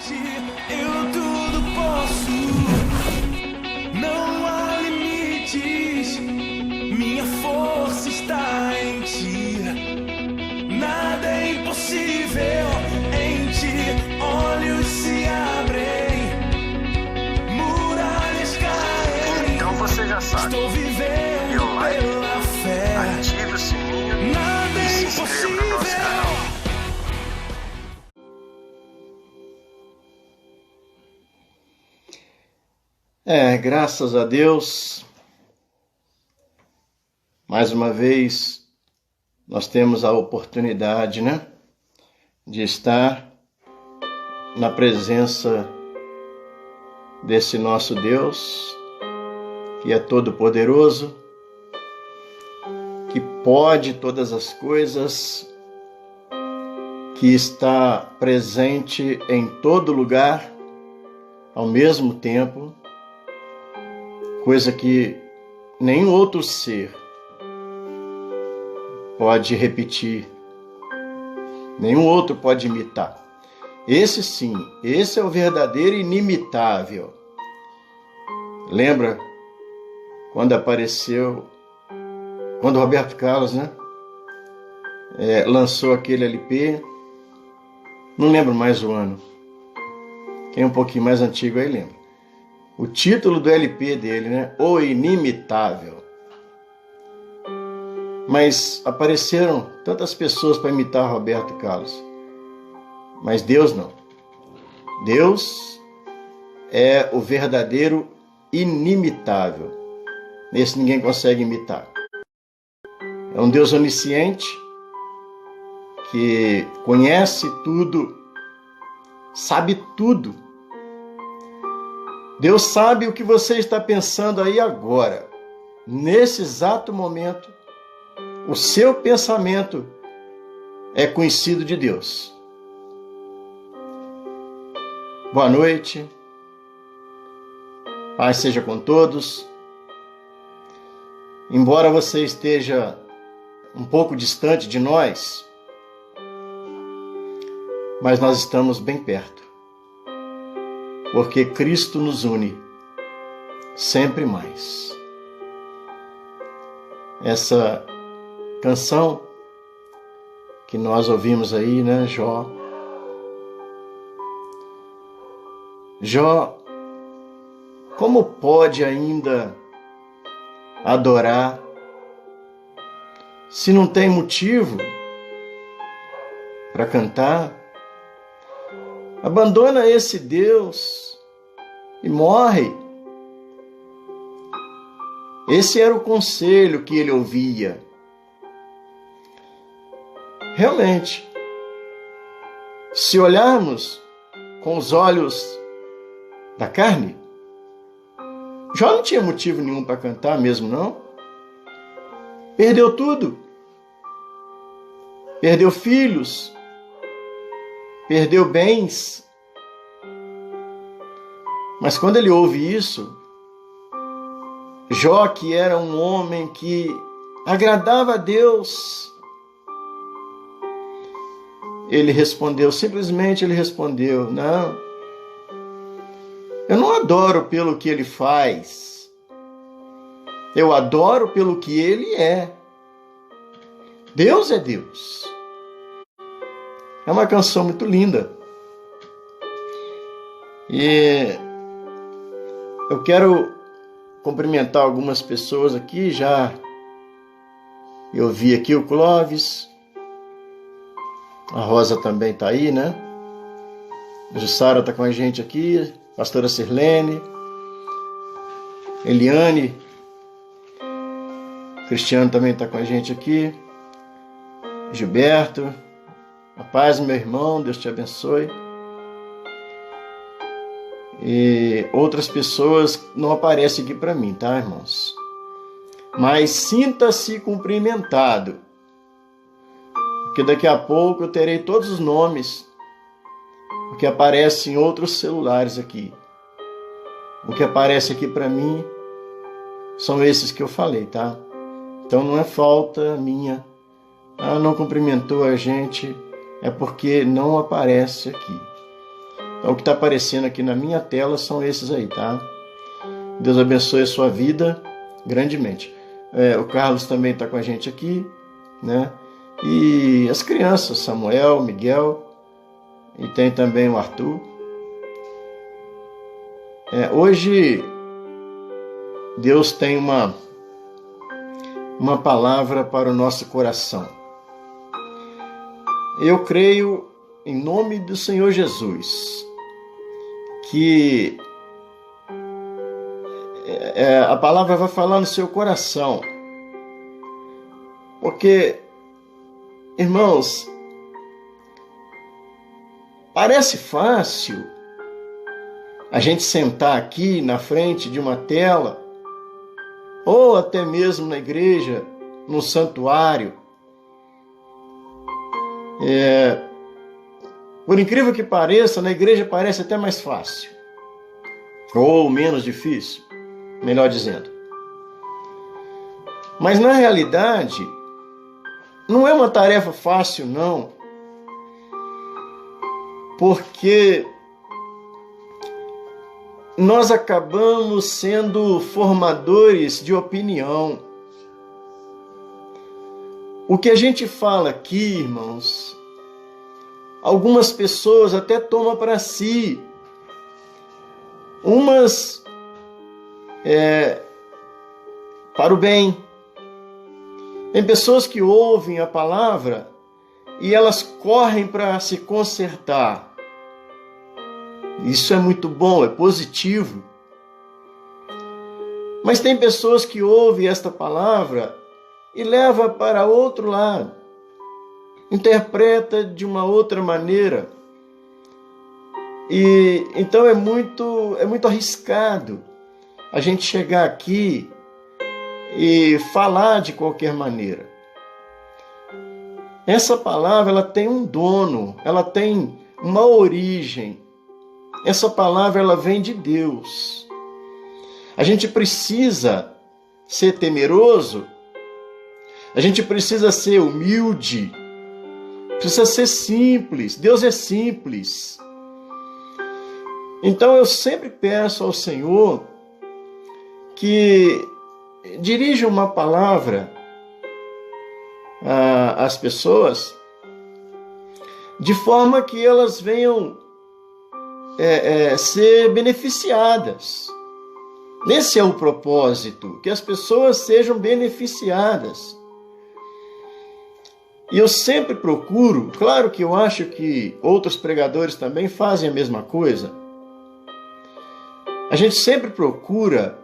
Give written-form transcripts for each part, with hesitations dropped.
Eu tudo posso, não há limites, minha força está em ti, nada é impossível em ti, olhos se abrem, muralhas caem. Então você já sabe, estou vivendo dê um like, pela fé, ative o sininho nada e é se inscreva no nosso impossível. canal. Graças a Deus, mais uma vez nós temos a oportunidade, de estar na presença desse nosso Deus, que é todo-poderoso, que pode todas as coisas, que está presente em todo lugar ao mesmo tempo, coisa que nenhum outro ser pode repetir, nenhum outro pode imitar. Esse sim, esse é o verdadeiro inimitável. Lembra quando apareceu, quando o Roberto Carlos, lançou aquele LP, não lembro mais o ano, quem é um pouquinho mais antigo aí lembra. O título do LP dele, O Inimitável. Mas apareceram tantas pessoas para imitar Roberto Carlos. Mas Deus não. Deus é o verdadeiro inimitável. Esse ninguém consegue imitar. É um Deus onisciente, que conhece tudo, sabe tudo. Deus sabe o que você está pensando aí agora. Nesse exato momento, o seu pensamento é conhecido de Deus. Boa noite. Paz seja com todos. Embora você esteja um pouco distante de nós, mas nós estamos bem perto. Porque Cristo nos une sempre mais. Essa canção que nós ouvimos aí, Jó. Jó, como pode ainda adorar se não tem motivo para cantar? Abandona esse Deus e morre. Esse era o conselho que ele ouvia. Realmente, se olharmos com os olhos da carne, Jó não tinha motivo nenhum para cantar mesmo, não. Perdeu tudo. Perdeu filhos. Perdeu bens. Mas quando ele ouve isso, Jó, que era um homem que agradava a Deus, simplesmente ele respondeu, não, eu não adoro pelo que ele faz, eu adoro pelo que ele é. Deus é Deus. É uma canção muito linda. E eu quero cumprimentar algumas pessoas aqui. Eu vi aqui o Clóvis. A Rosa também está aí, A Jussara está com a gente aqui. Pastora Sirlene. Eliane. Cristiano também está com a gente aqui. Gilberto. A paz, meu irmão, Deus te abençoe. E outras pessoas não aparecem aqui para mim, tá, irmãos? Mas sinta-se cumprimentado, porque daqui a pouco eu terei todos os nomes, porque aparecem em outros celulares aqui. O que aparece aqui para mim são esses que eu falei, tá? Então não é falta minha. Não cumprimentou a gente, é porque não aparece aqui. O que está aparecendo aqui na minha tela são esses aí, tá? Deus abençoe a sua vida grandemente. O Carlos também está com a gente aqui, né? E as crianças, Samuel, Miguel, e tem também o Arthur. Hoje, Deus tem uma palavra para o nosso coração. Eu creio, em nome do Senhor Jesus, que a palavra vai falar no seu coração. Porque, irmãos, parece fácil a gente sentar aqui na frente de uma tela, ou até mesmo na igreja, no santuário. Por incrível que pareça, na igreja parece até mais fácil. Ou menos difícil, melhor dizendo. Mas na realidade, não é uma tarefa fácil, não. Porque nós acabamos sendo formadores de opinião. O que a gente fala aqui, irmãos, algumas pessoas até tomam para si. Umas para o bem. Tem pessoas que ouvem a palavra e elas correm para se consertar. Isso é muito bom, é positivo. Mas tem pessoas que ouvem esta palavra e levam para outro lado. Interpreta de uma outra maneira. E então é muito arriscado a gente chegar aqui e falar de qualquer maneira. Essa palavra, ela tem um dono, ela tem uma origem. Essa palavra, ela vem de Deus. A gente precisa ser temeroso, a gente precisa ser humilde, precisa ser simples. Deus é simples. Então eu sempre peço ao Senhor que dirija uma palavra às pessoas de forma que elas venham ser beneficiadas. Esse é o propósito, que as pessoas sejam beneficiadas. E eu sempre procuro, claro que eu acho que outros pregadores também fazem a mesma coisa, a gente sempre procura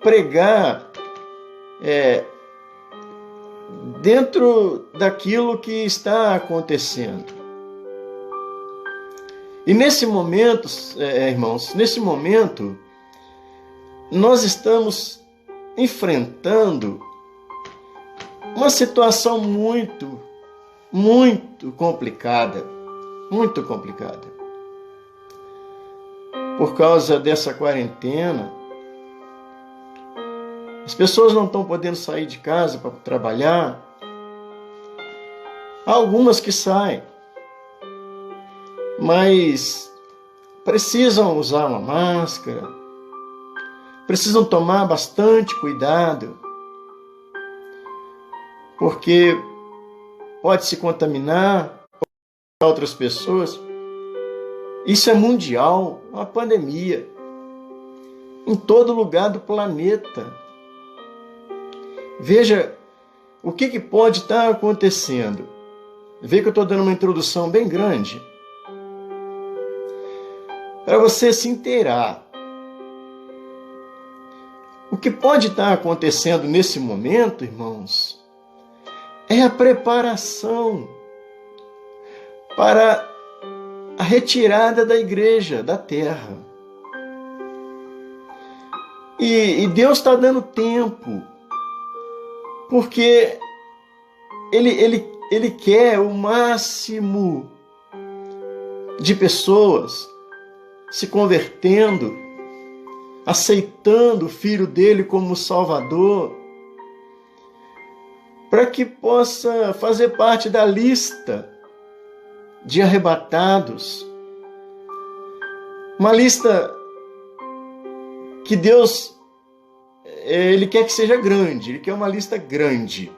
pregar dentro daquilo que está acontecendo. E nesse momento, irmãos, nós estamos enfrentando uma situação muito, muito complicada. Muito complicada. Por causa dessa quarentena, as pessoas não estão podendo sair de casa para trabalhar. Há algumas que saem, mas precisam usar uma máscara, precisam tomar bastante cuidado, porque pode se contaminar outras pessoas. Isso é mundial, uma pandemia, em todo lugar do planeta. Veja o que pode estar acontecendo. Vê que eu estou dando uma introdução bem grande para você se inteirar. O que pode estar acontecendo nesse momento, irmãos, é a preparação para a retirada da igreja da terra. E Deus está dando tempo, porque Ele quer o máximo de pessoas se convertendo, aceitando o Filho dele como Salvador, para que possa fazer parte da lista de arrebatados Uma lista que Deus, Ele quer que seja grande, Ele quer uma lista grande.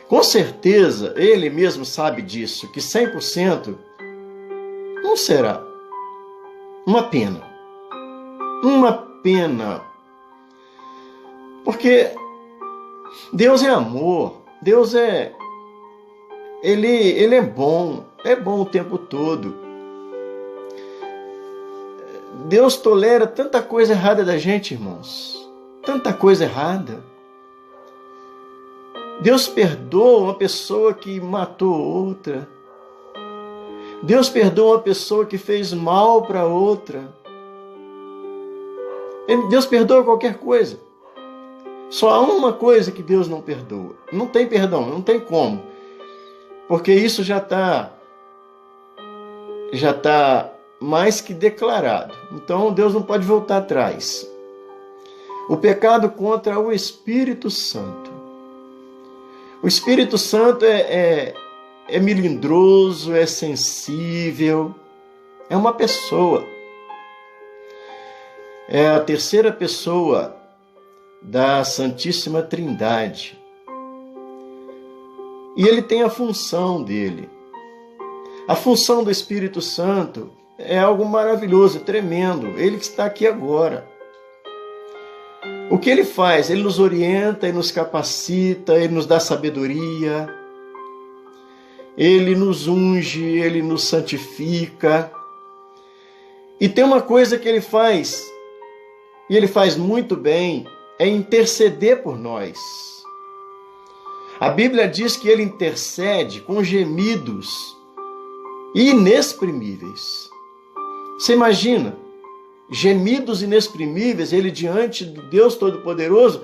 Com certeza, Ele mesmo sabe disso, que 100% não será. Uma pena. Uma pena. Porque Deus é amor, Deus Ele é bom o tempo todo. Deus tolera tanta coisa errada da gente, irmãos. Tanta coisa errada. Deus perdoa uma pessoa que matou outra. Deus perdoa uma pessoa que fez mal para outra. Deus perdoa qualquer coisa. Só há uma coisa que Deus não perdoa. Não tem perdão, não tem como. Porque isso já está mais que declarado. Então Deus não pode voltar atrás. O pecado contra o Espírito Santo. O Espírito Santo é melindroso, é sensível, é uma pessoa. É a terceira pessoa da Santíssima Trindade. E ele tem a função dele. A função do Espírito Santo é algo maravilhoso, tremendo. Ele que está aqui agora. O que ele faz? Ele nos orienta, ele nos capacita, ele nos dá sabedoria, ele nos unge, ele nos santifica. E tem uma coisa que ele faz, e ele faz muito bem, é interceder por nós. A Bíblia diz que ele intercede com gemidos inexprimíveis. Você imagina? Gemidos inexprimíveis, ele diante do Deus Todo-Poderoso,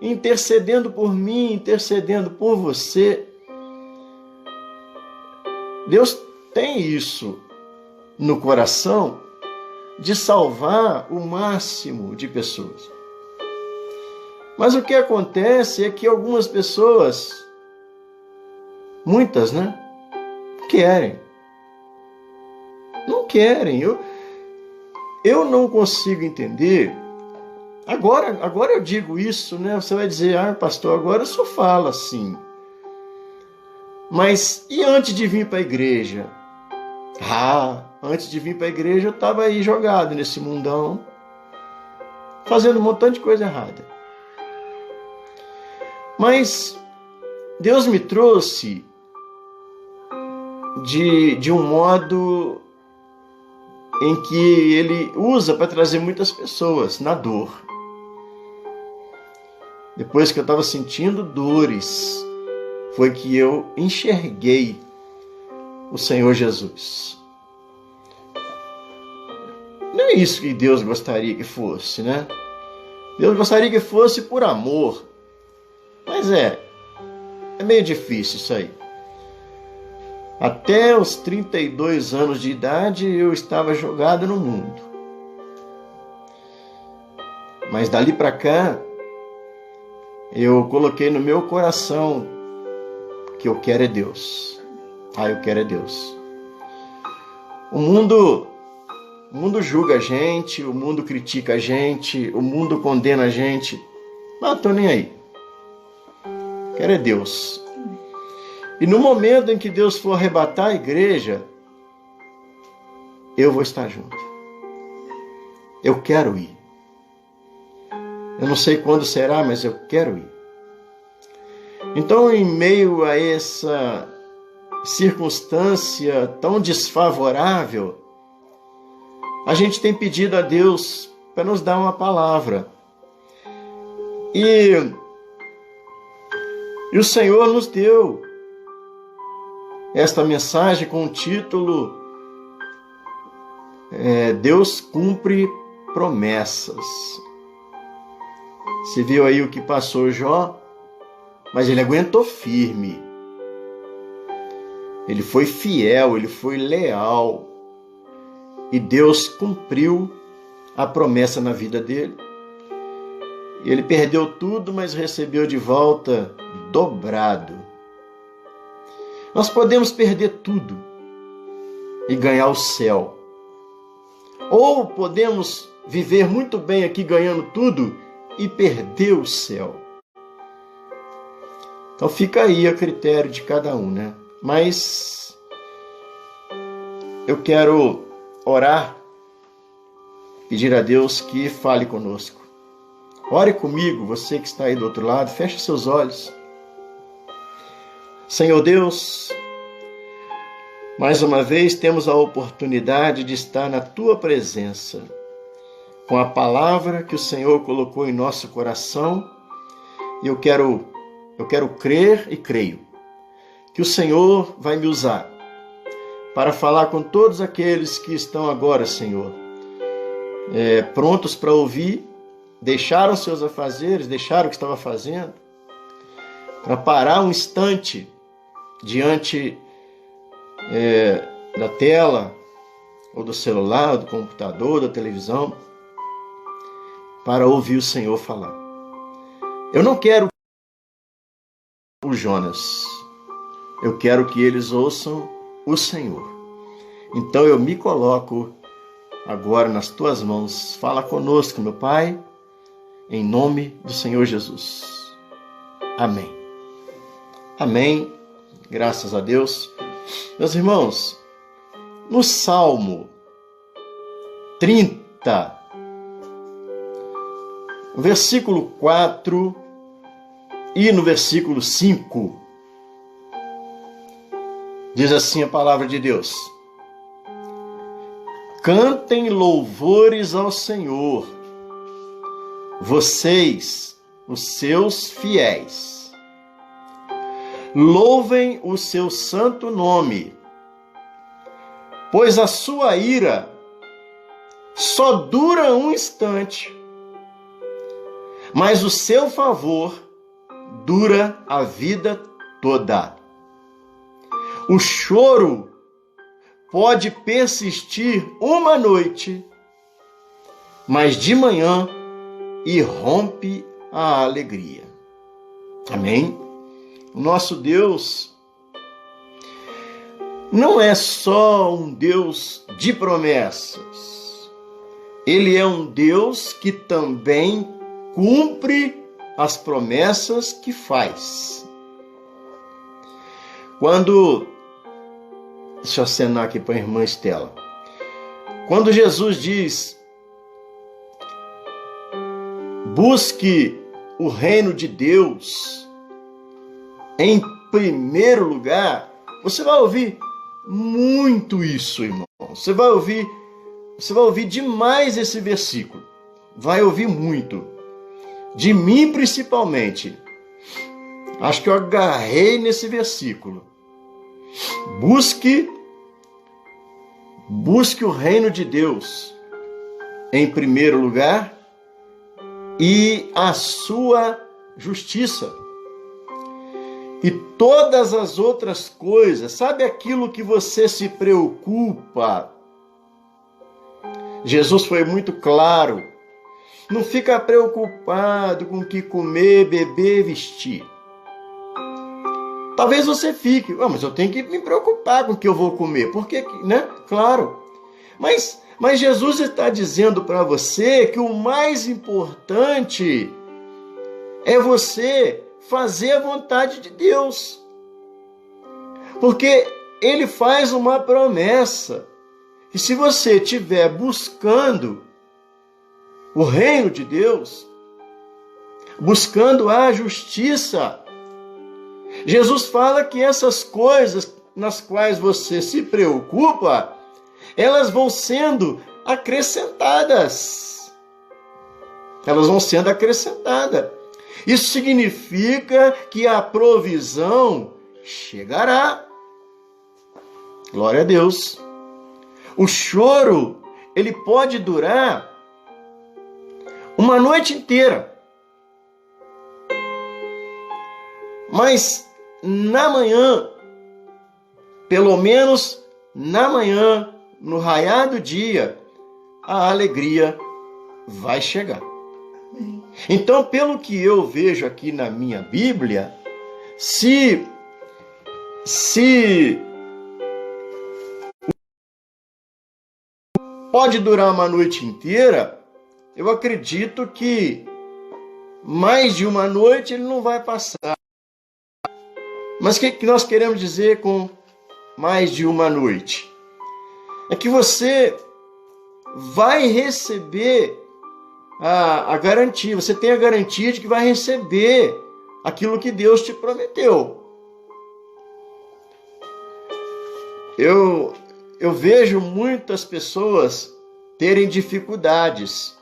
intercedendo por mim, intercedendo por você. Deus tem isso no coração de salvar o máximo de pessoas. Mas o que acontece é que algumas pessoas, muitas, né, querem. Não querem. Eu não consigo entender. Agora eu digo isso, né? Você vai dizer, pastor, agora o senhor fala assim. Mas e antes de vir para a igreja? Antes de vir para a igreja eu estava aí jogado nesse mundão, fazendo um montão de coisa errada. Mas Deus me trouxe de um modo em que Ele usa para trazer muitas pessoas na dor. Depois que eu estava sentindo dores, foi que eu enxerguei o Senhor Jesus. Não é isso que Deus gostaria que fosse, né? Deus gostaria que fosse por amor. Mas é meio difícil isso aí. Até os 32 anos de idade eu estava jogado no mundo. Mas dali para cá, eu coloquei no meu coração que eu quero é Deus. Eu quero é Deus. O mundo julga a gente, o mundo critica a gente, o mundo condena a gente. Mas eu estou nem aí. Quero é Deus. E no momento em que Deus for arrebatar a igreja, eu vou estar junto. Eu quero ir. Eu não sei quando será, mas eu quero ir. Então, em meio a essa circunstância tão desfavorável, a gente tem pedido a Deus para nos dar uma palavra. E o Senhor nos deu esta mensagem com o título Deus cumpre promessas. Você viu aí o que passou Jó, mas ele aguentou firme. Ele foi fiel, ele foi leal. E Deus cumpriu a promessa na vida dele. Ele perdeu tudo, mas recebeu de volta dobrado. Nós podemos perder tudo e ganhar o céu. Ou podemos viver muito bem aqui ganhando tudo e perder o céu. Então fica aí a critério de cada um, né? Mas eu quero orar, pedir a Deus que fale conosco. Ore comigo, você que está aí do outro lado, feche seus olhos. Senhor Deus, mais uma vez temos a oportunidade de estar na Tua presença, com a palavra que o Senhor colocou em nosso coração. E eu quero crer e creio que o Senhor vai me usar para falar com todos aqueles que estão agora, Senhor, prontos para ouvir, deixaram seus afazeres, deixaram o que estava fazendo, para parar um instante diante da tela, ou do celular, ou do computador, da televisão, para ouvir o Senhor falar. Eu não quero o Jonas, eu quero que eles ouçam o Senhor. Então eu me coloco agora nas tuas mãos. Fala conosco, meu Pai, em nome do Senhor Jesus. Amém. Amém. Graças a Deus. Meus irmãos, no Salmo 30, no versículo 4 e no versículo 5, diz assim a palavra de Deus: cantem louvores ao Senhor, vocês, os seus fiéis. Louvem o seu santo nome, pois a sua ira só dura um instante, mas o seu favor dura a vida toda. O choro pode persistir uma noite, mas de manhã irrompe a alegria. Amém? O nosso Deus não é só um Deus de promessas. Ele é um Deus que também cumpre as promessas que faz. Deixa eu acenar aqui para a irmã Estela. Quando Jesus diz: busque o reino de Deus em primeiro lugar, você vai ouvir muito isso, irmão. Você vai ouvir demais esse versículo. Vai ouvir muito. De mim, principalmente. Acho que eu agarrei nesse versículo. Busque o reino de Deus em primeiro lugar e a sua justiça. E todas as outras coisas, sabe aquilo que você se preocupa? Jesus foi muito claro. Não fica preocupado com o que comer, beber, vestir. Talvez você fique, mas eu tenho que me preocupar com o que eu vou comer. Porque, né? Claro. Mas Jesus está dizendo para você que o mais importante é você fazer a vontade de Deus. Porque Ele faz uma promessa. E se você estiver buscando o reino de Deus, buscando a justiça, Jesus fala que essas coisas nas quais você se preocupa, elas vão sendo acrescentadas. Elas vão sendo acrescentadas. Isso significa que a provisão chegará. Glória a Deus. O choro, ele pode durar uma noite inteira. Mas na manhã, pelo menos na manhã, no raiar do dia, a alegria vai chegar. Então, pelo que eu vejo aqui na minha Bíblia, se pode durar uma noite inteira, eu acredito que mais de uma noite ele não vai passar. Mas o que nós queremos dizer com mais de uma noite? É que você vai receber a garantia, você tem a garantia de que vai receber aquilo que Deus te prometeu. Eu vejo muitas pessoas terem dificuldades,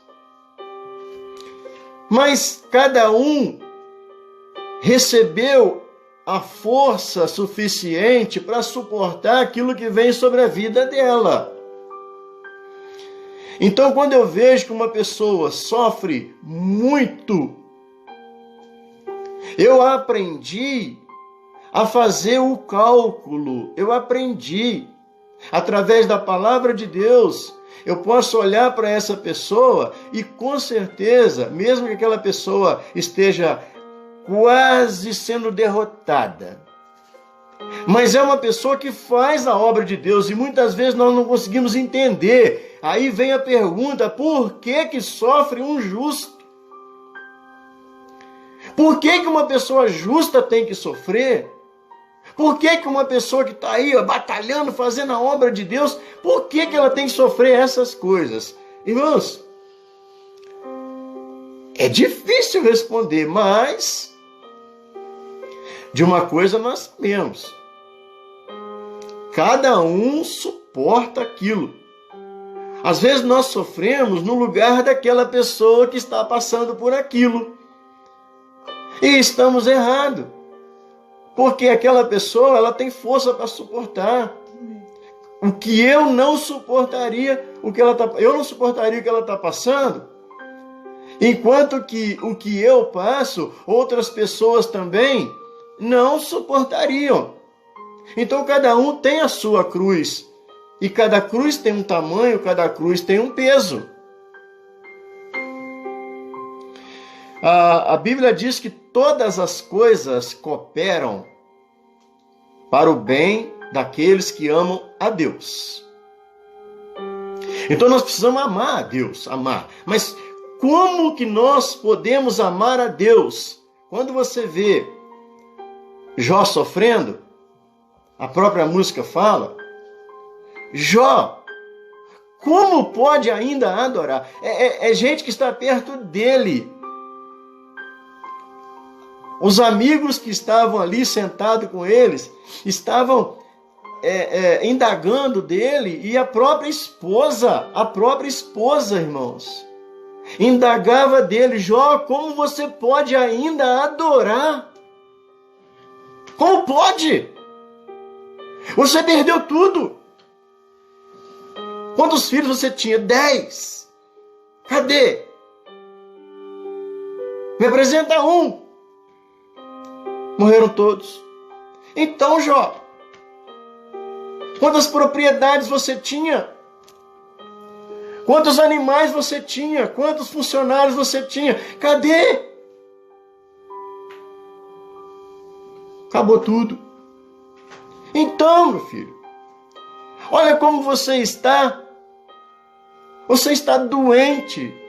mas cada um recebeu a força suficiente para suportar aquilo que vem sobre a vida dela. Então, quando eu vejo que uma pessoa sofre muito, eu aprendi a fazer o cálculo. Eu aprendi, através da palavra de Deus, eu posso olhar para essa pessoa e, com certeza, mesmo que aquela pessoa esteja quase sendo derrotada, mas é uma pessoa que faz a obra de Deus e muitas vezes nós não conseguimos entender. Aí vem a pergunta: por que sofre um justo? Por que uma pessoa justa tem que sofrer? Por que uma pessoa que está aí batalhando, fazendo a obra de Deus, por que ela tem que sofrer essas coisas? Irmãos, é difícil responder, mas de uma coisa nós sabemos: cada um suporta aquilo. Às vezes nós sofremos no lugar daquela pessoa que está passando por aquilo. E estamos errados. Porque aquela pessoa, ela tem força para suportar. O que eu não suportaria, eu não suportaria o que ela está passando. Enquanto que o que eu passo, outras pessoas também não suportariam. Então cada um tem a sua cruz. E cada cruz tem um tamanho, cada cruz tem um peso. A Bíblia diz que todas as coisas cooperam para o bem daqueles que amam a Deus. Então nós precisamos amar a Deus, amar. Mas como que nós podemos amar a Deus? Quando você vê Jó sofrendo, a própria música fala, Jó, como pode ainda adorar? É gente que está perto dele. Os amigos que estavam ali sentados com eles estavam indagando dele, e a própria esposa, irmãos, indagava dele: Jó, como você pode ainda adorar? Como pode? Você perdeu tudo. Quantos filhos você tinha? 10. Cadê? Me apresenta um. Morreram todos. Então, Jó, quantas propriedades você tinha? Quantos animais você tinha? Quantos funcionários você tinha? Cadê? Acabou tudo. Então, meu filho, olha como você está. Você está doente.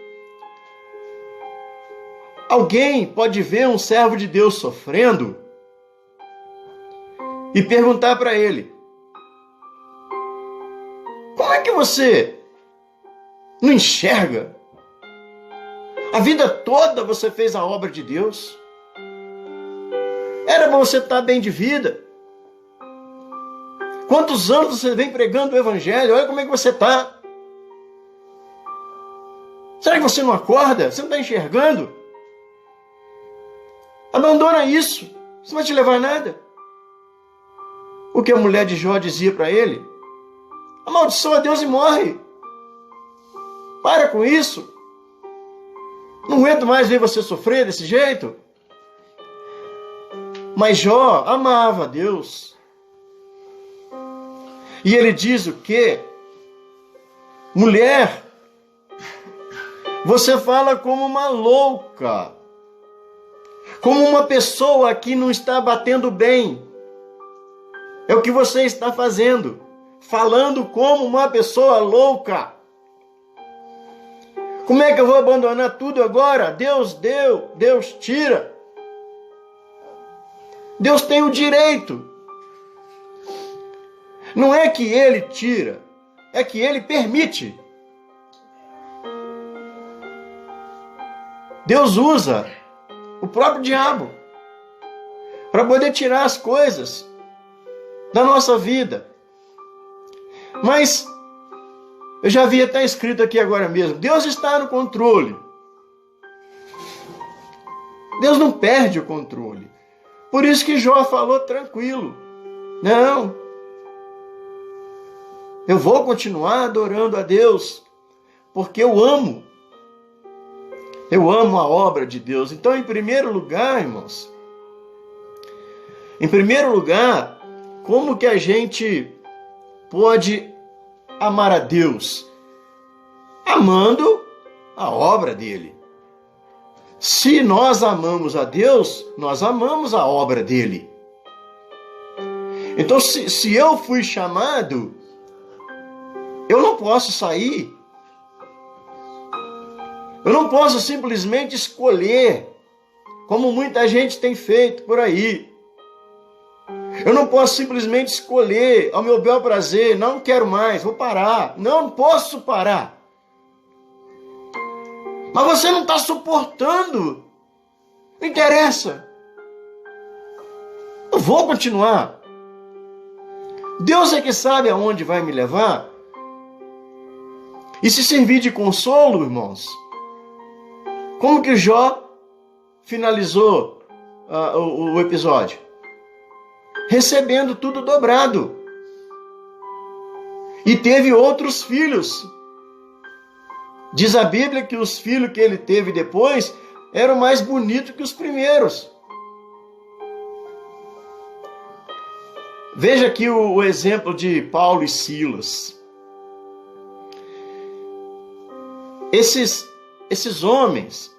Alguém pode ver um servo de Deus sofrendo e perguntar para ele: como é que você não enxerga? A vida toda você fez a obra de Deus. Era para você estar bem de vida. Quantos anos você vem pregando o Evangelho? Olha como é que você está. Será que você não acorda? Você não está enxergando? Abandona isso. Isso não vai te levar a nada. O que a mulher de Jó dizia para ele: amaldiçoa Deus e morre. Para com isso. Não aguento mais ver você sofrer desse jeito. Mas Jó amava Deus. E ele diz o quê? Mulher, você fala como uma louca. Como uma pessoa que não está batendo bem. É o que você está fazendo. Falando como uma pessoa louca. Como é que eu vou abandonar tudo agora? Deus deu, Deus tira. Deus tem o direito. Não é que Ele tira, é que Ele permite. Deus usa o próprio diabo para poder tirar as coisas da nossa vida. Mas eu já vi até escrito aqui agora mesmo, Deus está no controle. Deus não perde o controle. Por isso que Jó falou tranquilo. Não, eu vou continuar adorando a Deus, porque eu amo a obra de Deus. Então, em primeiro lugar, irmãos, como que a gente pode amar a Deus? Amando a obra dele. Se nós amamos a Deus, nós amamos a obra dele. Então, se eu fui chamado, eu não posso sair. Eu não posso simplesmente escolher, como muita gente tem feito por aí. Eu não posso simplesmente escolher ao meu bel prazer, não quero mais, vou parar. Não posso parar. Mas você não está suportando. Não interessa. Eu vou continuar. Deus é que sabe aonde vai me levar. E se servir de consolo, irmãos, como que Jó finalizou o episódio? Recebendo tudo dobrado. E teve outros filhos. Diz a Bíblia que os filhos que ele teve depois eram mais bonitos que os primeiros. Veja aqui o exemplo de Paulo e Silas. Esses homens,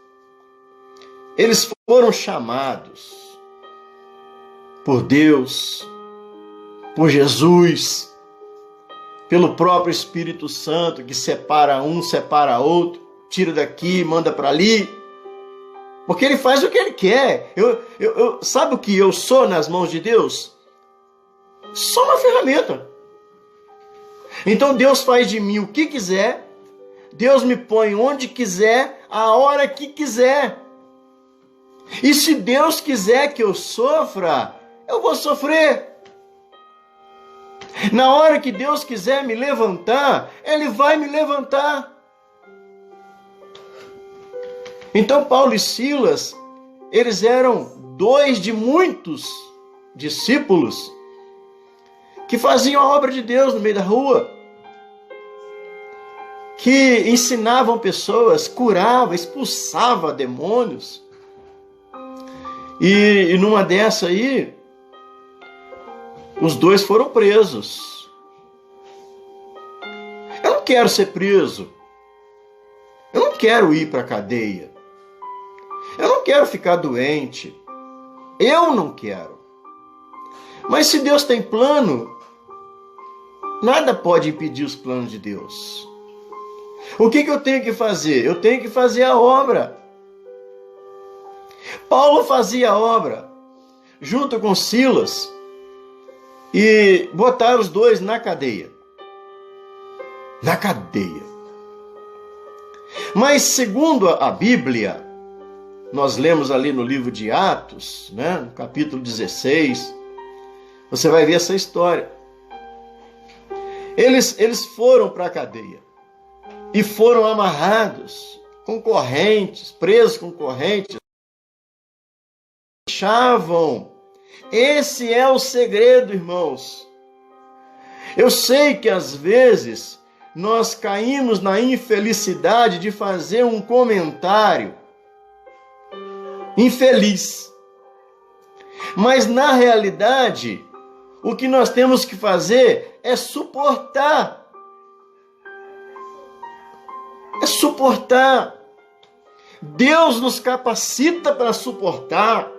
eles foram chamados por Deus, por Jesus, pelo próprio Espírito Santo, que separa um, separa outro, tira daqui, manda para ali, porque ele faz o que ele quer. Sabe o que eu sou nas mãos de Deus? Só uma ferramenta. Então Deus faz de mim o que quiser, Deus me põe onde quiser, a hora que quiser. E se Deus quiser que eu sofra, eu vou sofrer. Na hora que Deus quiser me levantar, Ele vai me levantar. Então Paulo e Silas, eles eram dois de muitos discípulos que faziam a obra de Deus no meio da rua, que ensinavam pessoas, curavam, expulsavam demônios. E numa dessa aí, os dois foram presos. Eu não quero ser preso. Eu não quero ir para a cadeia. Eu não quero ficar doente. Eu não quero. Mas se Deus tem plano, nada pode impedir os planos de Deus. O que eu tenho que fazer? Eu tenho que fazer a obra. Paulo fazia a obra junto com Silas e botaram os dois na cadeia. Na cadeia. Mas segundo a Bíblia, nós lemos ali no livro de Atos, né, no capítulo 16, você vai ver essa história. Eles foram para a cadeia e foram amarrados com correntes, presos com correntes. Achavam. Esse é o segredo, irmãos. Eu sei que às vezes nós caímos na infelicidade de fazer um comentário infeliz. Mas na realidade, o que nós temos que fazer é suportar. É suportar. Deus nos capacita para suportar.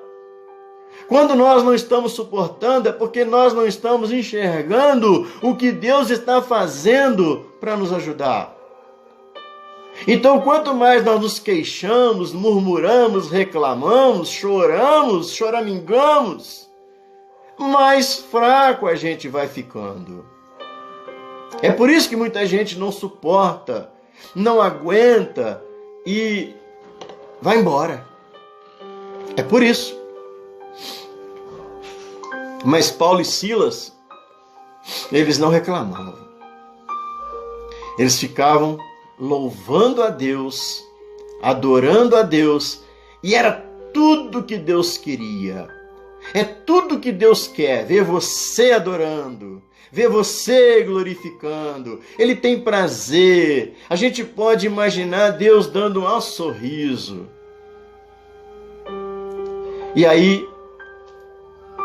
Quando nós não estamos suportando, é porque nós não estamos enxergando o que Deus está fazendo para nos ajudar. Então, quanto mais nós nos queixamos, murmuramos, reclamamos, choramos, choramingamos, mais fraco a gente vai ficando. É por isso que muita gente não suporta, não aguenta e vai embora. É por isso. Mas Paulo e Silas, eles não reclamavam. Eles ficavam louvando a Deus, adorando a Deus, e era tudo que Deus queria. É tudo que Deus quer, ver você adorando, ver você glorificando. Ele tem prazer. A gente pode imaginar Deus dando um sorriso. E aí,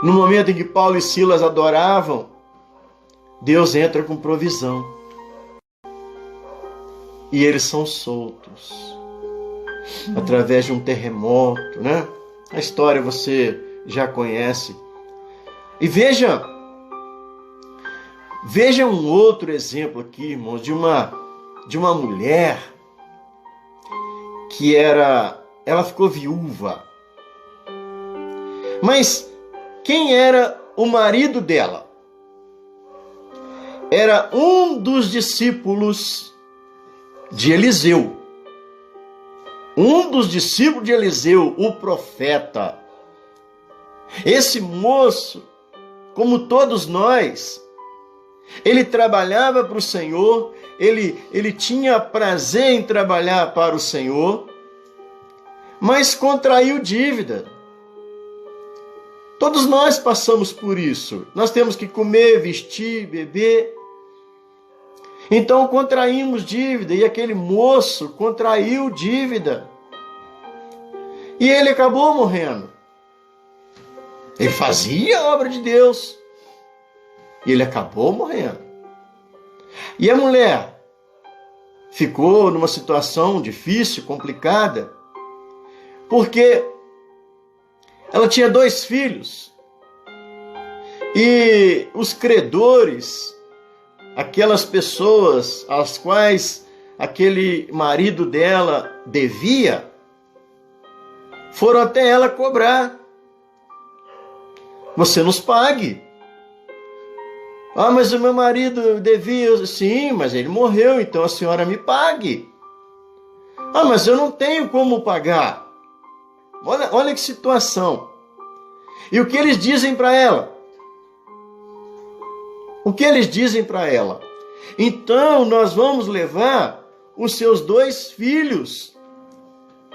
no momento em que Paulo e Silas adoravam, Deus entra com provisão. E eles são soltos através de um terremoto, né? A história você já conhece. E veja um outro exemplo aqui, irmãos, de uma mulher que ela ficou viúva. Mas quem era o marido dela? Era um dos discípulos de Eliseu. Um dos discípulos de Eliseu, o profeta. Esse moço, como todos nós, ele trabalhava para o Senhor, ele tinha prazer em trabalhar para o Senhor, mas contraiu dívida. Todos nós passamos por isso. Nós temos que comer, vestir, beber. Então contraímos dívida, e aquele moço contraiu dívida. E ele acabou morrendo. Ele fazia a obra de Deus. E ele acabou morrendo. E a mulher ficou numa situação difícil, complicada, porque ela tinha 2 filhos. E os credores, aquelas pessoas às quais aquele marido dela devia, foram até ela cobrar. Você nos pague. Ah, mas o meu marido devia. Sim, mas ele morreu, então a senhora me pague. Ah, mas eu não tenho como pagar. Olha que situação. E o que eles dizem para ela? O que eles dizem para ela? Então nós vamos levar os seus 2 filhos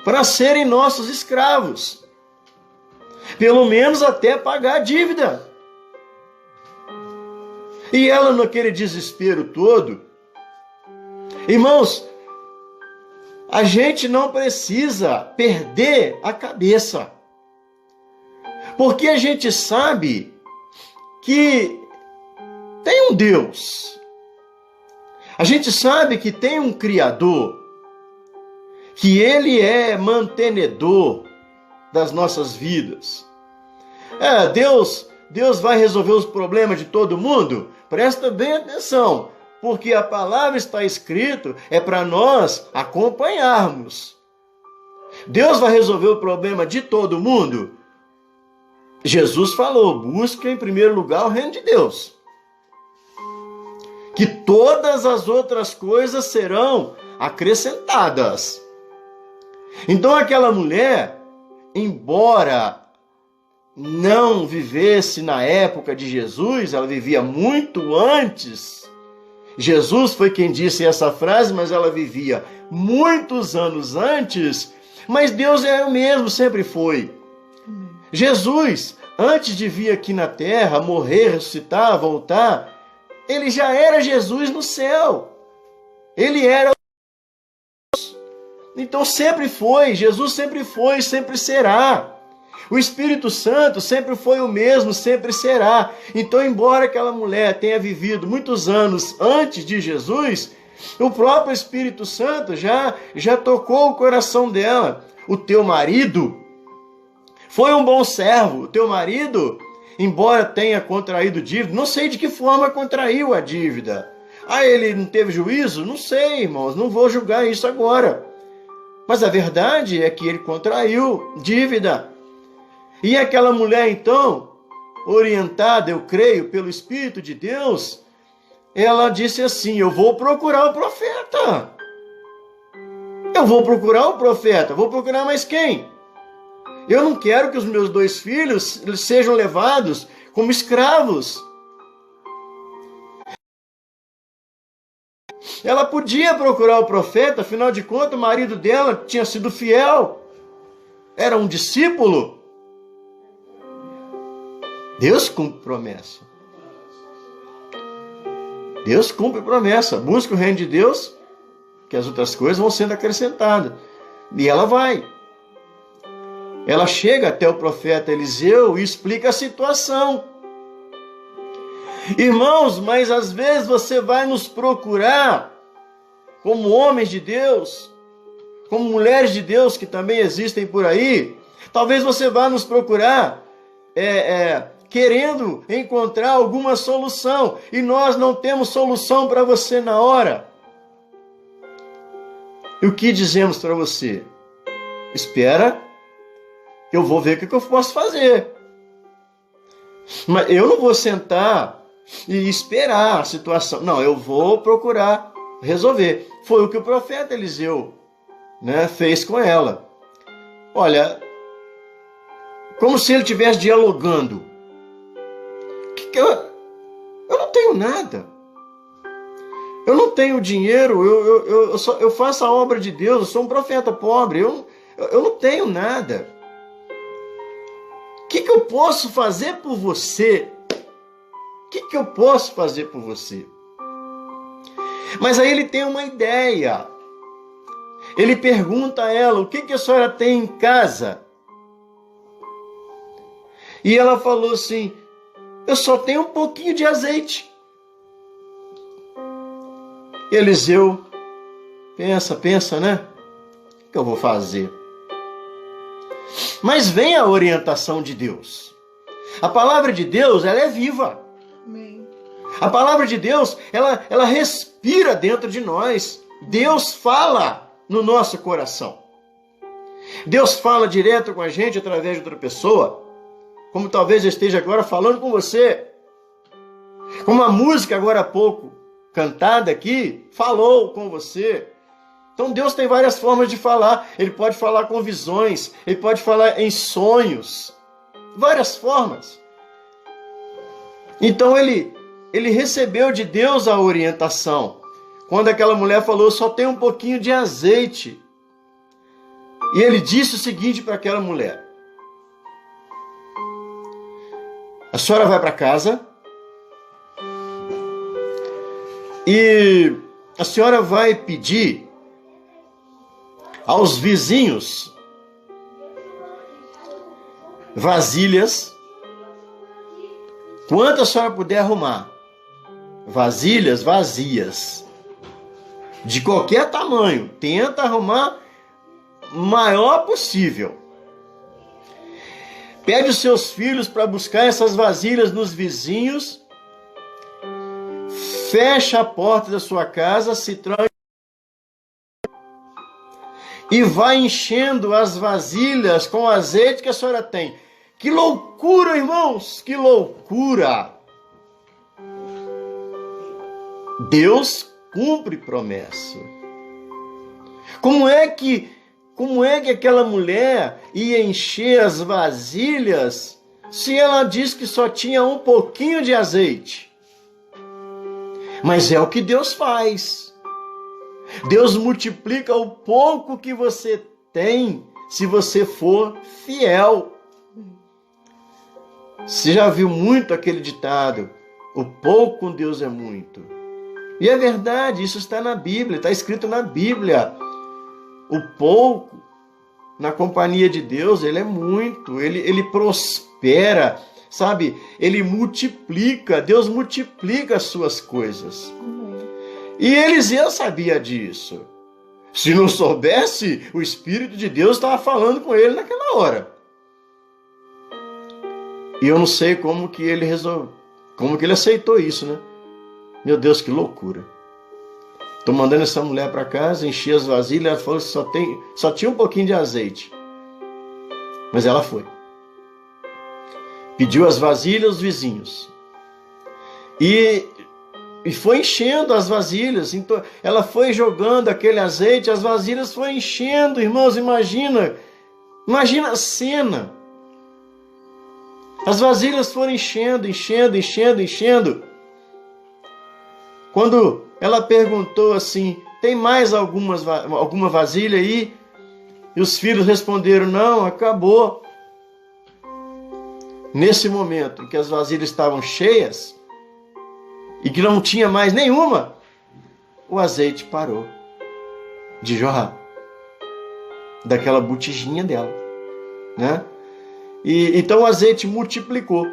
para serem nossos escravos. Pelo menos até pagar a dívida. E ela, naquele desespero todo, irmãos, a gente não precisa perder a cabeça. Porque a gente sabe que tem um Deus. A gente sabe que tem um Criador, que Ele é mantenedor das nossas vidas. Deus vai resolver os problemas de todo mundo? Presta bem atenção, porque a palavra está escrito, é para nós acompanharmos. Deus vai resolver o problema de todo mundo? Jesus falou, busca em primeiro lugar o reino de Deus. Que todas as outras coisas serão acrescentadas. Então aquela mulher, embora não vivesse na época de Jesus, ela vivia muito antes. Jesus foi quem disse essa frase, mas ela vivia muitos anos antes. Mas Deus é o mesmo, sempre foi. Jesus, antes de vir aqui na terra, morrer, ressuscitar, voltar, ele já era Jesus no céu. Ele era Deus. Então sempre foi, Jesus sempre foi, sempre será. O Espírito Santo sempre foi o mesmo, sempre será. Então, embora aquela mulher tenha vivido muitos anos antes de Jesus, o próprio Espírito Santo já tocou o coração dela. O teu marido foi um bom servo. O teu marido, embora tenha contraído dívida, não sei de que forma contraiu a dívida. Ah, ele não teve juízo? Não sei, irmãos, não vou julgar isso agora. Mas a verdade é que ele contraiu dívida. E aquela mulher, então, orientada, eu creio, pelo Espírito de Deus, ela disse assim: eu vou procurar o profeta. Eu vou procurar o profeta. Vou procurar mais quem? Eu não quero que os meus 2 filhos sejam levados como escravos. Ela podia procurar o profeta, afinal de contas, o marido dela tinha sido fiel. Era um discípulo. Deus cumpre promessa. Deus cumpre promessa. Busca o reino de Deus, que as outras coisas vão sendo acrescentadas. E ela vai. Ela chega até o profeta Eliseu e explica a situação. Irmãos, mas às vezes você vai nos procurar como homens de Deus, como mulheres de Deus que também existem por aí. Talvez você vá nos procurar querendo encontrar alguma solução, e nós não temos solução para você na hora. E o que dizemos para você? Espera, eu vou ver o que eu posso fazer. Mas eu não vou sentar e esperar a situação. Não, eu vou procurar resolver. Foi o que o profeta Eliseu, fez com ela. Olha, como se ele estivesse dialogando. Eu não tenho nada. Eu não tenho dinheiro. Eu faço a obra de Deus. Eu sou um profeta pobre. Eu não tenho nada. O que eu posso fazer por você? O que eu posso fazer por você? Mas aí ele tem uma ideia. Ele pergunta a ela: o que a senhora tem em casa? E ela falou assim: eu só tenho um pouquinho de azeite. E Eliseu pensa, né? O que eu vou fazer? Mas vem a orientação de Deus. A palavra de Deus, ela é viva. Amém. A palavra de Deus, ela respira dentro de nós. Deus fala no nosso coração. Deus fala direto com a gente através de outra pessoa, como talvez eu esteja agora falando com você. Como a música agora há pouco, cantada aqui, falou com você. Então Deus tem várias formas de falar. Ele pode falar com visões, ele pode falar em sonhos. Várias formas. Então ele recebeu de Deus a orientação. Quando aquela mulher falou: só tem um pouquinho de azeite. E ele disse o seguinte para aquela mulher: a senhora vai para casa e a senhora vai pedir aos vizinhos vasilhas, quanto a senhora puder arrumar, vasilhas vazias, de qualquer tamanho, tenta arrumar o maior possível. Pede os seus filhos para buscar essas vasilhas nos vizinhos, fecha a porta da sua casa, se tranca e vai enchendo as vasilhas com o azeite que a senhora tem. Que loucura, irmãos! Que loucura! Deus cumpre promessa. Como é que aquela mulher ia encher as vasilhas se ela diz que só tinha um pouquinho de azeite? Mas é o que Deus faz. Deus multiplica o pouco que você tem se você for fiel. Você já viu muito aquele ditado: o pouco com Deus é muito. E é verdade, isso está na Bíblia, está escrito na Bíblia. O pouco na companhia de Deus, ele é muito, ele prospera, sabe? Ele multiplica, Deus multiplica as suas coisas. E Eliseu sabia disso. Se não soubesse, o Espírito de Deus estava falando com ele naquela hora. E eu não sei como que ele aceitou isso, né? Meu Deus, que loucura. Estou mandando essa mulher para casa, enchi as vasilhas, ela falou que só tinha um pouquinho de azeite. Mas ela foi. Pediu as vasilhas aos vizinhos. E foi enchendo as vasilhas. Então, ela foi jogando aquele azeite, as vasilhas foram enchendo. Irmãos, imagina a cena. As vasilhas foram enchendo. Quando ela perguntou assim, tem mais alguma vasilha aí? E os filhos responderam, não, acabou. Nesse momento em que as vasilhas estavam cheias e que não tinha mais nenhuma, o azeite parou de jorrar daquela botijinha dela, né? E então o azeite multiplicou.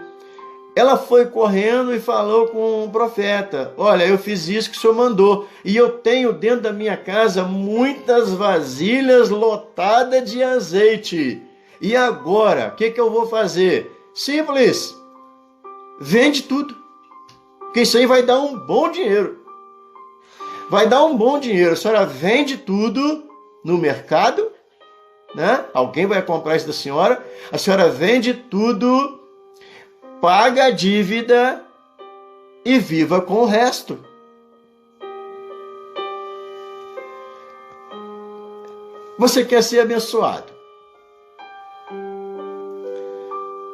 Ela foi correndo e falou com o profeta, olha, eu fiz isso que o senhor mandou, e eu tenho dentro da minha casa muitas vasilhas lotadas de azeite. E agora, o que eu vou fazer? Simples, vende tudo, porque isso aí vai dar um bom dinheiro. Vai dar um bom dinheiro. A senhora vende tudo no mercado, né? Alguém vai comprar isso da senhora. A senhora vende tudo, paga a dívida e viva com o resto. Você quer ser abençoado?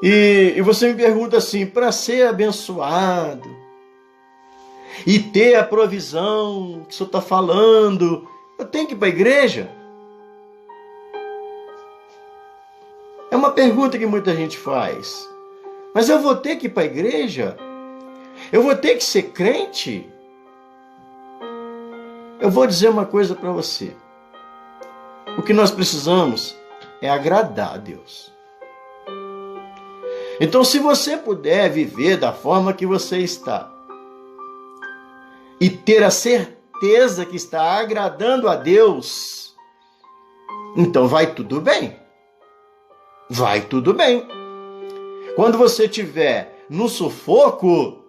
E você me pergunta assim, para ser abençoado e ter a provisão que o senhor está falando, eu tenho que ir para a igreja? É uma pergunta que muita gente faz. Mas eu vou ter que ir para a igreja? Eu vou ter que ser crente? Eu vou dizer uma coisa para você. O que nós precisamos é agradar a Deus. Então, se você puder viver da forma que você está e ter a certeza que está agradando a Deus, então vai tudo bem. Vai tudo bem. Quando você estiver no sufoco,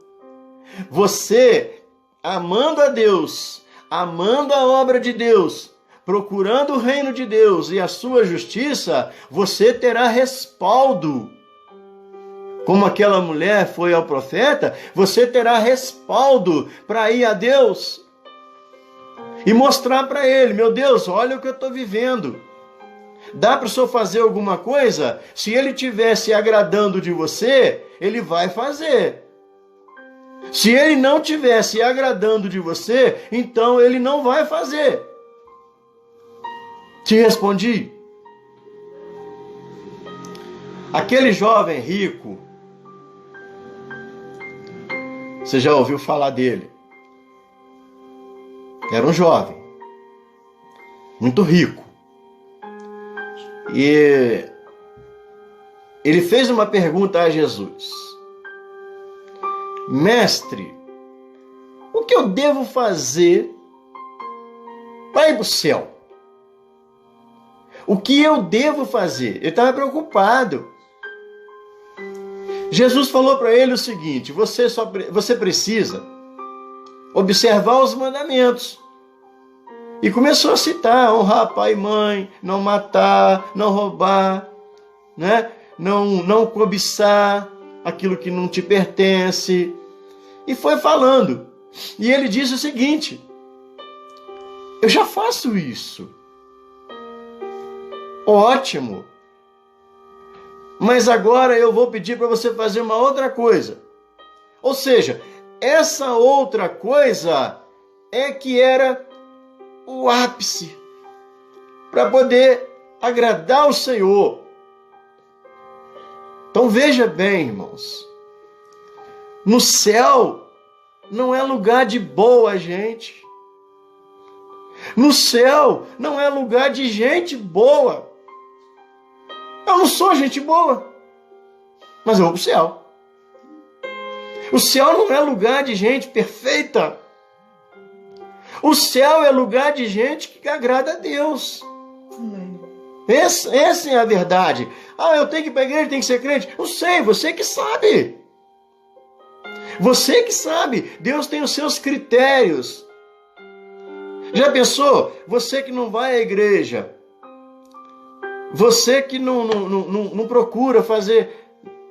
você amando a Deus, amando a obra de Deus, procurando o reino de Deus e a sua justiça, você terá respaldo. Como aquela mulher foi ao profeta, você terá respaldo para ir a Deus e mostrar para ele, meu Deus, olha o que eu estou vivendo. Dá para o senhor fazer alguma coisa? Se ele estivesse agradando de você, ele vai fazer. Se ele não estivesse agradando de você, então ele não vai fazer. Te respondi? Aquele jovem rico, você já ouviu falar dele? Era um jovem, muito rico. E ele fez uma pergunta a Jesus. Mestre, o que eu devo fazer para ir para o céu? O que eu devo fazer? Ele estava preocupado. Jesus falou para ele o seguinte, você precisa observar os mandamentos. E começou a citar, honrar pai e mãe, não matar, não roubar, né? não cobiçar aquilo que não te pertence. E foi falando. E ele disse o seguinte, eu já faço isso. Ótimo. Mas agora eu vou pedir para você fazer uma outra coisa. Ou seja, essa outra coisa é que era o ápice para poder agradar o Senhor. Então veja bem, irmãos. No céu não é lugar de boa gente. No céu não é lugar de gente boa. Eu não sou gente boa, mas eu vou para o céu. O céu não é lugar de gente perfeita. O céu é lugar de gente que agrada a Deus. Essa é a verdade. Eu tenho que ir para a igreja, tenho que ser crente. Eu sei, você que sabe. Você que sabe. Deus tem os seus critérios. Já pensou? Você que não vai à igreja, você que não procura fazer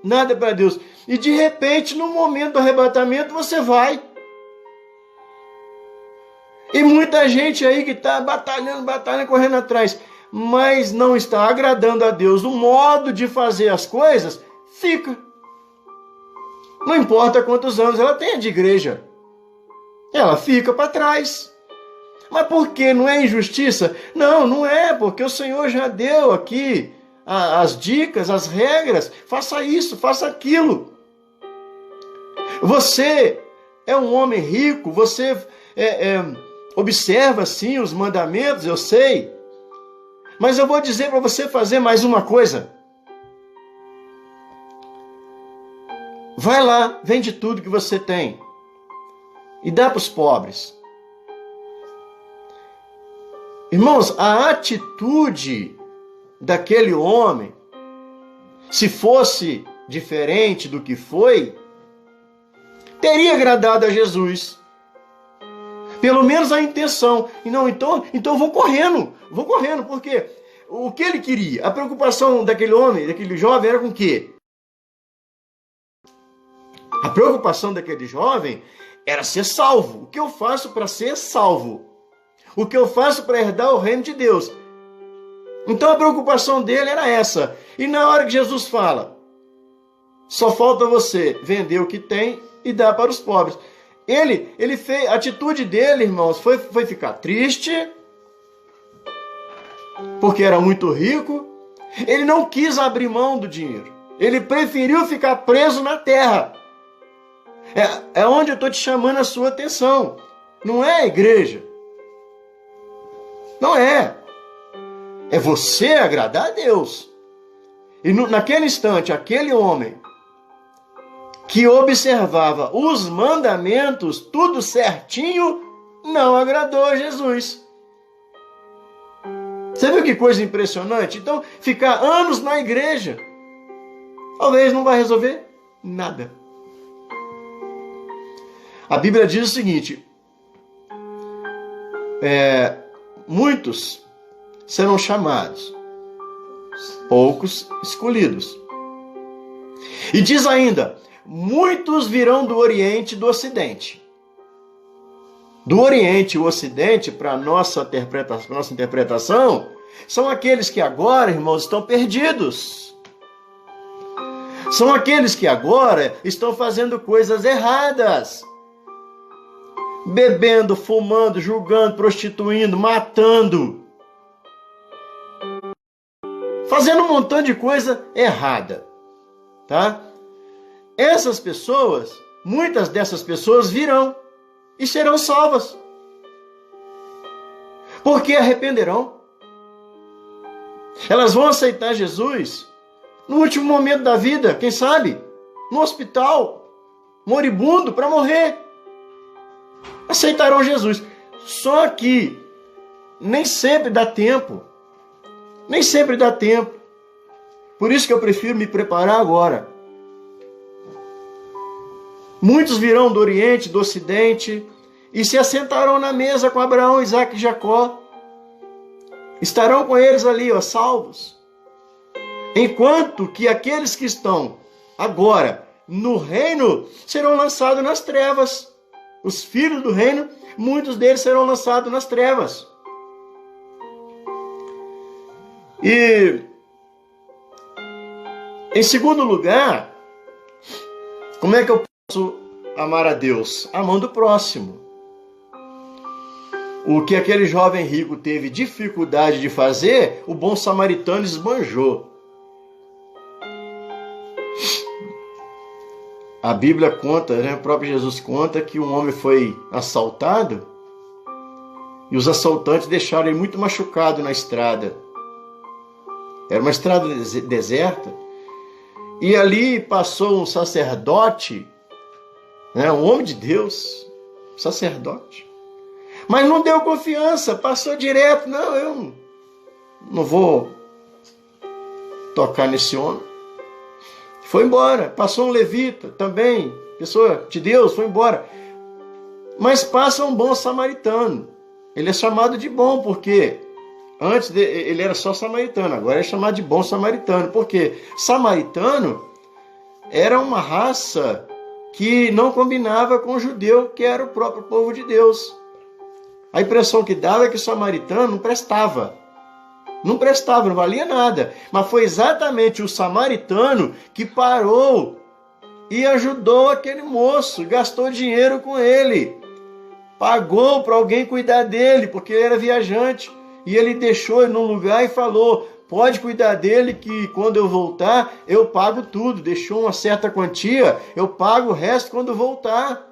nada para Deus, e de repente, no momento do arrebatamento, você vai. E muita gente aí que está batalhando, correndo atrás, mas não está agradando a Deus o modo de fazer as coisas, fica. Não importa quantos anos ela tenha de igreja, ela fica para trás. Mas por quê? Não é injustiça? Não, não é, porque o Senhor já deu aqui as dicas, as regras. Faça isso, faça aquilo. Você é um homem rico, você observa sim os mandamentos, eu sei. Mas eu vou dizer para você fazer mais uma coisa. Vai lá, vende tudo que você tem e dá para os pobres. Irmãos, a atitude daquele homem, se fosse diferente do que foi, teria agradado a Jesus. Pelo menos a intenção. E não, então eu vou correndo, porque o que ele queria, a preocupação daquele homem, daquele jovem era com o quê? A preocupação daquele jovem era ser salvo. O que eu faço para ser salvo? O que eu faço para herdar o reino de Deus? Então a preocupação dele era essa. E na hora que Jesus fala, só falta você vender o que tem e dar para os pobres. Ele fez, a atitude dele, irmãos, foi ficar triste, porque era muito rico. Ele não quis abrir mão do dinheiro. Ele preferiu ficar preso na terra. É onde eu estou te chamando a sua atenção. Não é a igreja. Não é. É você agradar a Deus. E naquele instante, aquele homem que observava os mandamentos, tudo certinho, não agradou a Jesus. Você viu que coisa impressionante? Então, ficar anos na igreja, talvez não vai resolver nada. A Bíblia diz o seguinte: muitos serão chamados, poucos escolhidos. E diz ainda: muitos virão do Oriente e do Ocidente. Do Oriente e o Ocidente, para nossa interpretação, são aqueles que agora, irmãos, estão perdidos. São aqueles que agora estão fazendo coisas erradas. Bebendo, fumando, julgando, prostituindo, matando. Fazendo um montão de coisa errada. Tá? Essas pessoas, muitas dessas pessoas virão e serão salvas. Porque arrependerão. Elas vão aceitar Jesus no último momento da vida, quem sabe, no hospital, moribundo, para morrer. Aceitarão Jesus. Só que nem sempre dá tempo. Nem sempre dá tempo. Por isso que eu prefiro me preparar agora. Muitos virão do Oriente, do Ocidente, e se assentarão na mesa com Abraão, Isaque e Jacó. Estarão com eles ali, salvos. Enquanto que aqueles que estão agora no reino serão lançados nas trevas. Os filhos do reino, muitos deles serão lançados nas trevas. E, em segundo lugar, como é que eu posso amar a Deus? Amando o próximo. O que aquele jovem rico teve dificuldade de fazer, o bom samaritano esbanjou. A Bíblia conta, o próprio Jesus conta que um homem foi assaltado e os assaltantes deixaram ele muito machucado na estrada. Era uma estrada deserta. E ali passou um sacerdote, um homem de Deus, sacerdote. Mas não deu confiança, passou direto. Não, eu não vou tocar nesse homem. Foi embora. Passou um levita também, pessoa de Deus, foi embora. Mas passa um bom samaritano. Ele é chamado de bom porque antes ele era só samaritano, agora é chamado de bom samaritano. Porque samaritano era uma raça que não combinava com o judeu, que era o próprio povo de Deus. A impressão que dava é que o samaritano não prestava. Não prestava, não valia nada. Mas foi exatamente o samaritano que parou e ajudou aquele moço, gastou dinheiro com ele, pagou para alguém cuidar dele, porque ele era viajante. E ele deixou ele num lugar e falou: pode cuidar dele que quando eu voltar eu pago tudo. Deixou uma certa quantia, eu pago o resto quando voltar.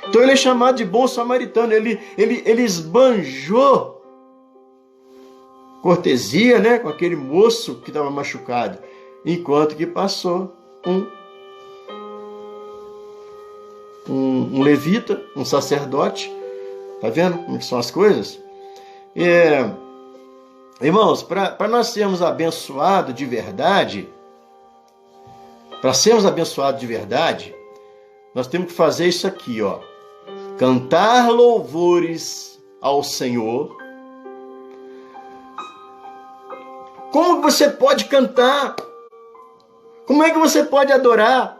Então ele é chamado de bom samaritano. Ele esbanjou cortesia, né, com aquele moço que estava machucado, enquanto que passou um levita, um sacerdote. Tá vendo como são as coisas? Irmãos, para nós sermos abençoados de verdade, nós temos que fazer isso aqui, ó. Cantar louvores ao Senhor. Como você pode cantar? Como é que você pode adorar?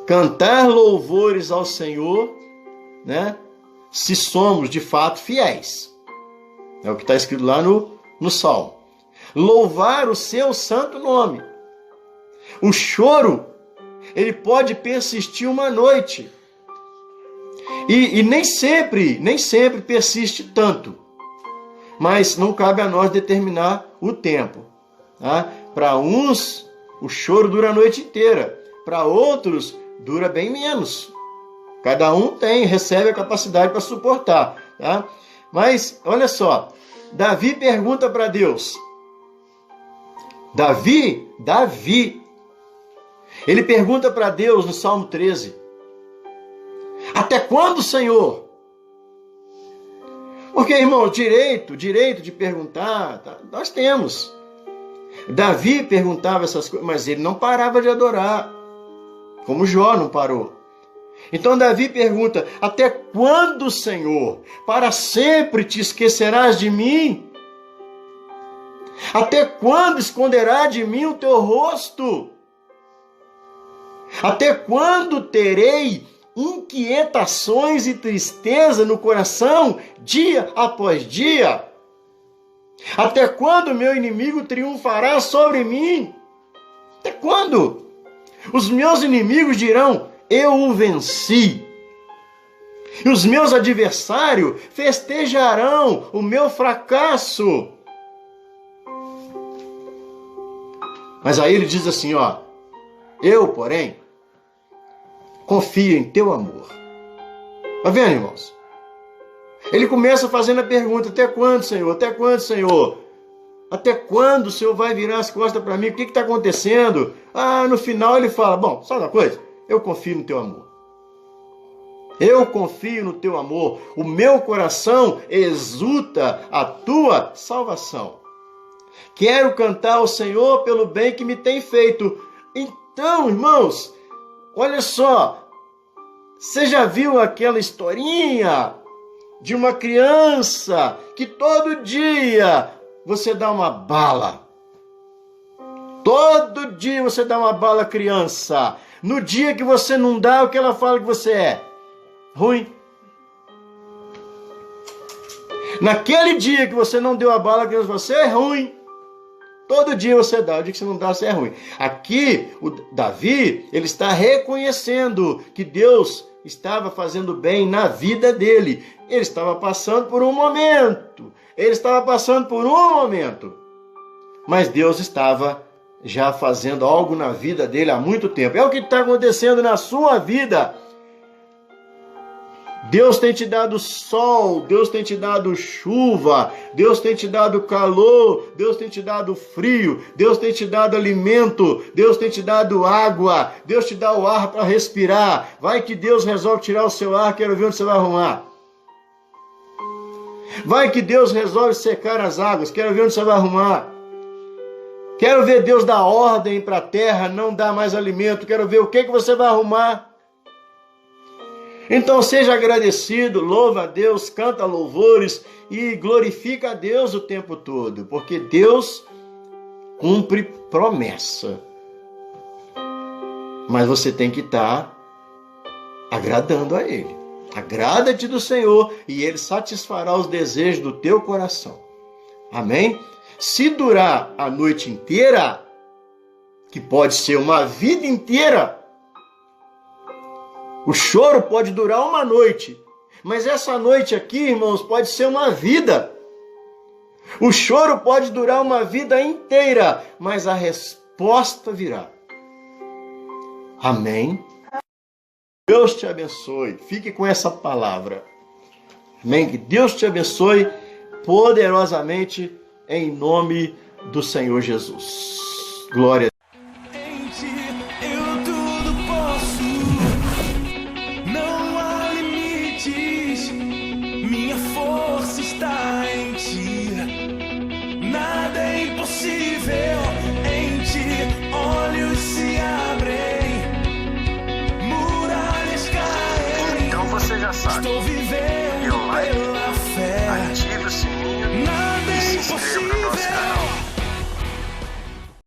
Cantar louvores ao Senhor, né? Se somos de fato fiéis. É o que está escrito lá no Salmo. Louvar o seu santo nome. O choro, ele pode persistir uma noite. E nem sempre persiste tanto. Mas não cabe a nós determinar o tempo. Tá? Para uns, o choro dura a noite inteira. Para outros, dura bem menos. Cada um recebe a capacidade para suportar. Tá? Mas, olha só. Davi pergunta para Deus. Davi, ele pergunta para Deus no Salmo 13. Até quando, Senhor? Porque, irmão, direito de perguntar, tá? Nós temos. Davi perguntava essas coisas, mas ele não parava de adorar. Como Jó não parou. Então Davi pergunta: até quando, Senhor? Para sempre te esquecerás de mim? Até quando esconderá de mim o teu rosto? Até quando terei inquietações e tristeza no coração, dia após dia? Até quando meu inimigo triunfará sobre mim? Até quando? Os meus inimigos dirão: eu o venci. E os meus adversários festejarão o meu fracasso. Mas aí ele diz assim, ó: eu, porém, confio em teu amor. Tá vendo, irmãos? Ele começa fazendo a pergunta: até quando, Senhor? Até quando, Senhor? Até quando o Senhor vai virar as costas para mim? O que está acontecendo? No final ele fala: bom, sabe uma coisa? Eu confio no teu amor. Eu confio no teu amor. O meu coração exulta a tua salvação. Quero cantar ao Senhor pelo bem que me tem feito. Então, irmãos, olha só. Você já viu aquela historinha de uma criança que todo dia você dá uma bala? Todo dia você dá uma bala à criança. No dia que você não dá, o que ela fala que você é? Ruim. Naquele dia que você não deu a bala à criança, você é ruim. Todo dia você dá, o dia que você não dá, você é ruim. Aqui, o Davi, ele está reconhecendo que Deus estava fazendo bem na vida dele. Ele estava passando por um momento. Mas Deus estava já fazendo algo na vida dele há muito tempo. É o que está acontecendo na sua vida. Deus tem te dado sol, Deus tem te dado chuva, Deus tem te dado calor, Deus tem te dado frio, Deus tem te dado alimento, Deus tem te dado água, Deus te dá o ar para respirar. Vai que Deus resolve tirar o seu ar, quero ver onde você vai arrumar. Vai que Deus resolve secar as águas, quero ver onde você vai arrumar. Quero ver Deus dar ordem para a terra, não dar mais alimento, quero ver o que você vai arrumar. Então seja agradecido, louva a Deus, canta louvores e glorifica a Deus o tempo todo, porque Deus cumpre promessa. Mas você tem que estar agradando a Ele. Agrada-te do Senhor e Ele satisfará os desejos do teu coração. Amém? Se durar a noite inteira, que pode ser uma vida inteira, o choro pode durar uma noite, mas essa noite aqui, irmãos, pode ser uma vida. O choro pode durar uma vida inteira, mas a resposta virá. Amém? Deus te abençoe. Fique com essa palavra. Amém? Que Deus te abençoe poderosamente em nome do Senhor Jesus. Glória a Deus. Em ti eu tudo posso, não há limites, minha força está em ti, nada é impossível, em ti olhos se abrem, muralhas caem, Então você já sabe. estou vivendo Dê um like, pela fé, ative o sininho nada e é se inscreva no impossível.